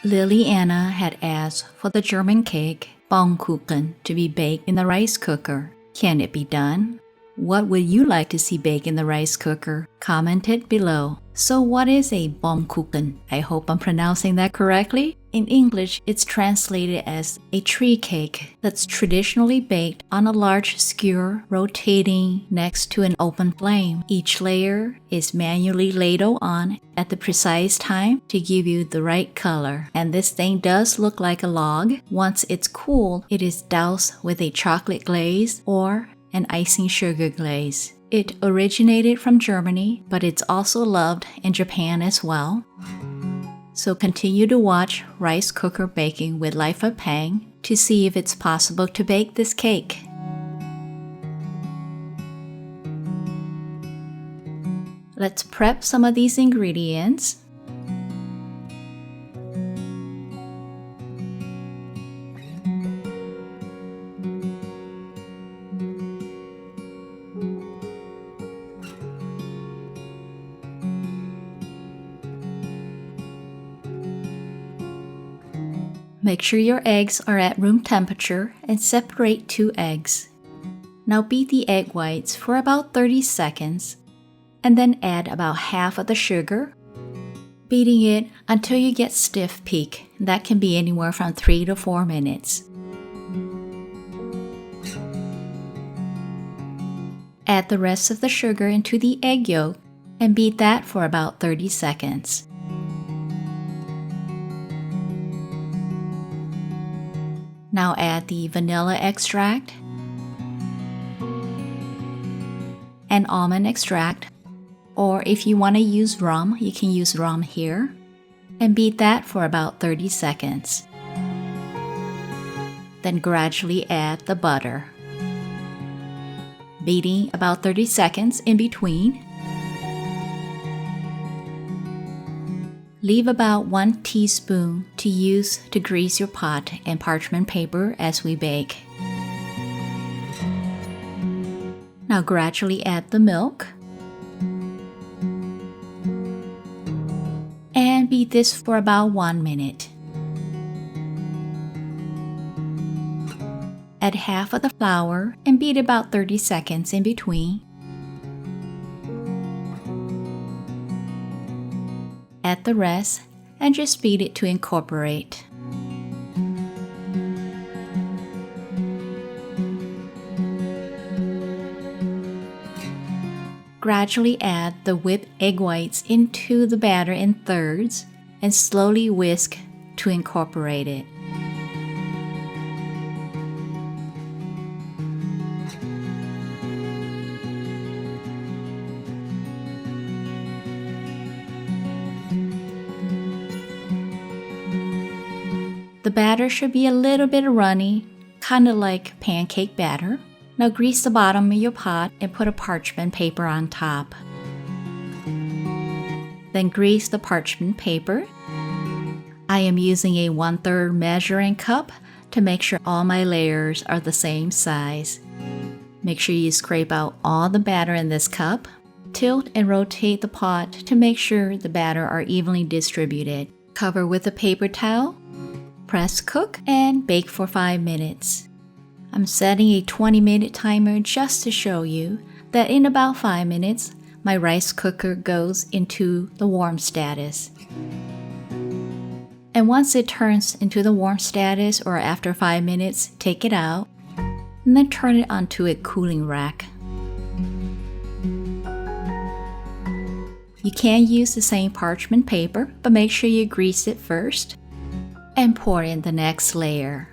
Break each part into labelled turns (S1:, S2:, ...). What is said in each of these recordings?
S1: Liliana had asked for the German cake, Baumkuchen, to be baked in the rice cooker. Can it be done? What would you like to see baked in the rice cooker? Comment it below. So what is a Baumkuchen? I hope I'm pronouncing that correctly. In English, it's translated as a tree cake that's traditionally baked on a large skewer rotating next to an open flame. Each layer is manually ladled on at the precise time to give you the right color. And this thing does look like a log. Once it's cool, it is doused with a chocolate glaze or an icing sugar glaze. It originated from Germany, but it's also loved in Japan as well. So continue to watch Rice Cooker Baking with Life of Pang to see if it's possible to bake this cake. Let's prep some of these ingredients. Make sure your eggs are at room temperature and separate 2 eggs. Now beat the egg whites for about 30 seconds and then add about half of the sugar, beating it until you get stiff peak. That can be anywhere from 3 to 4 minutes. Add the rest of the sugar into the egg yolk and beat that for about 30 seconds. Now add the vanilla extract and almond extract, or if you want to use rum, you can use rum here, and beat that for about 30 seconds. Then gradually add the butter, beating about 30 seconds in between. Leave about 1 teaspoon to use to grease your pot and parchment paper as we bake. Now gradually add the milk and beat this for about 1 minute. Add half of the flour and beat about 30 seconds in between. Add the rest and just beat it to incorporate. Gradually add the whipped egg whites into the batter in thirds and slowly whisk to incorporate it. The batter should be a little bit runny, kind of like pancake batter. Now grease the bottom of your pot and put a parchment paper on top. Then grease the parchment paper. I am using a 1/3 measuring cup to make sure all my layers are the same size. Make sure you scrape out all the batter in this cup. Tilt and rotate the pot to make sure the batter are evenly distributed. Cover with a paper towel. Press cook and bake for 5 minutes. I'm setting a 20-minute timer just to show you that in about 5 minutes, my rice cooker goes into the warm status. And once it turns into the warm status, or after 5 minutes, take it out and then turn it onto a cooling rack. You can use the same parchment paper, but make sure you grease it first and pour in the next layer.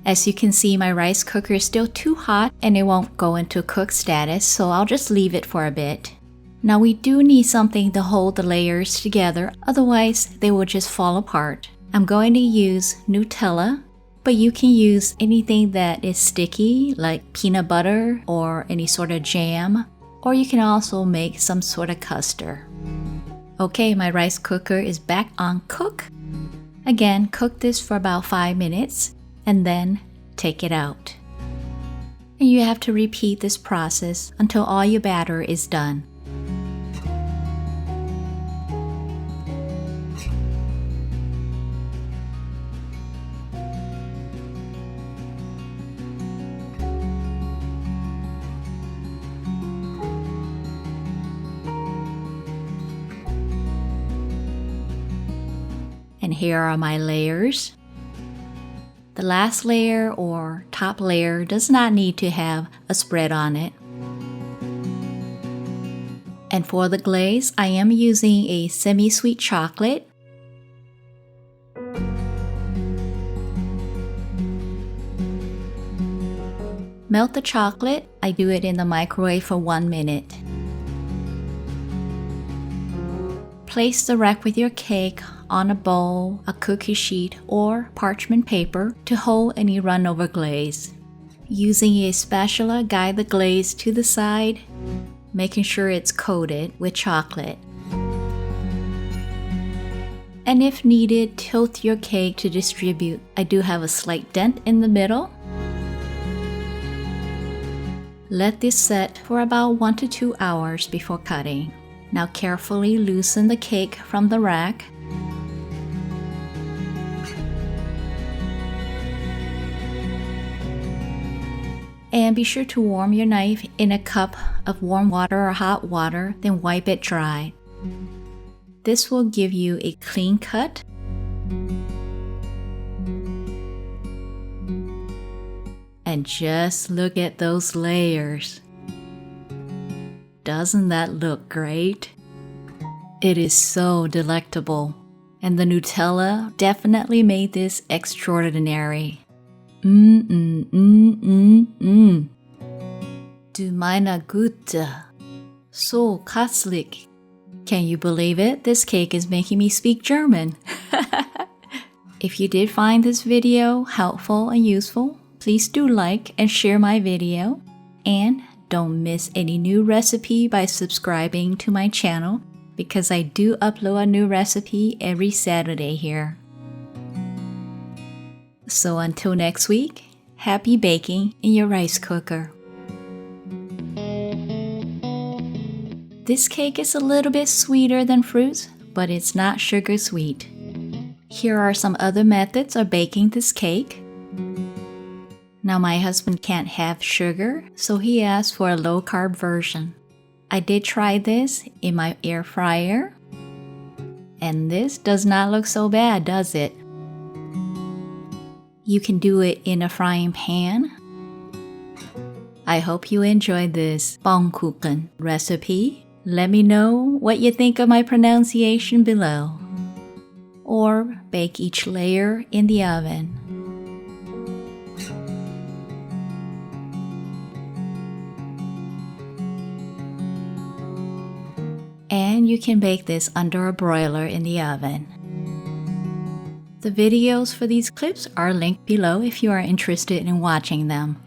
S1: As you can see, my rice cooker is still too hot and it won't go into cook status, so I'll just leave it for a bit. Now we do need something to hold the layers together, otherwise they will just fall apart. I'm going to use Nutella, but you can use anything that is sticky like peanut butter or any sort of jam, or you can also make some sort of custard. Okay, my rice cooker is back on cook. Again, cook this for about 5 minutes and then take it out. And you have to repeat this process until all your batter is done. And here are my layers. The last layer or top layer does not need to have a spread on it. And for the glaze, I am using a semi-sweet chocolate. Melt the chocolate. I do it in the microwave for 1 minute. Place the rack with your cake on a bowl, a cookie sheet, or parchment paper to hold any run-over glaze. Using a spatula, guide the glaze to the side, making sure it's coated with chocolate. And if needed, tilt your cake to distribute. I do have a slight dent in the middle. Let this set for about 1 to 2 hours before cutting. Now carefully loosen the cake from the rack. And be sure to warm your knife in a cup of warm water or hot water, then wipe it dry. This will give you a clean cut. And just look at those layers. Doesn't that look great? It is so delectable. And the Nutella definitely made this extraordinary. Du meine Güte. So köstlich. Can you believe it? This cake is making me speak German. If you did find this video helpful and useful, please do like and share my video. And don't miss any new recipe by subscribing to my channel because I do upload a new recipe every Saturday here. So until next week, happy baking in your rice cooker. This cake is a little bit sweeter than fruits, but it's not sugar sweet. Here are some other methods of baking this cake. Now my husband can't have sugar, so he asked for a low-carb version. I did try this in my air fryer, and this does not look so bad, does it? You can do it in a frying pan. I hope you enjoyed this Baumkuchen recipe. Let me know what you think of my pronunciation below. Or bake each layer in the oven. And you can bake this under a broiler in the oven. The videos for these clips are linked below if you are interested in watching them.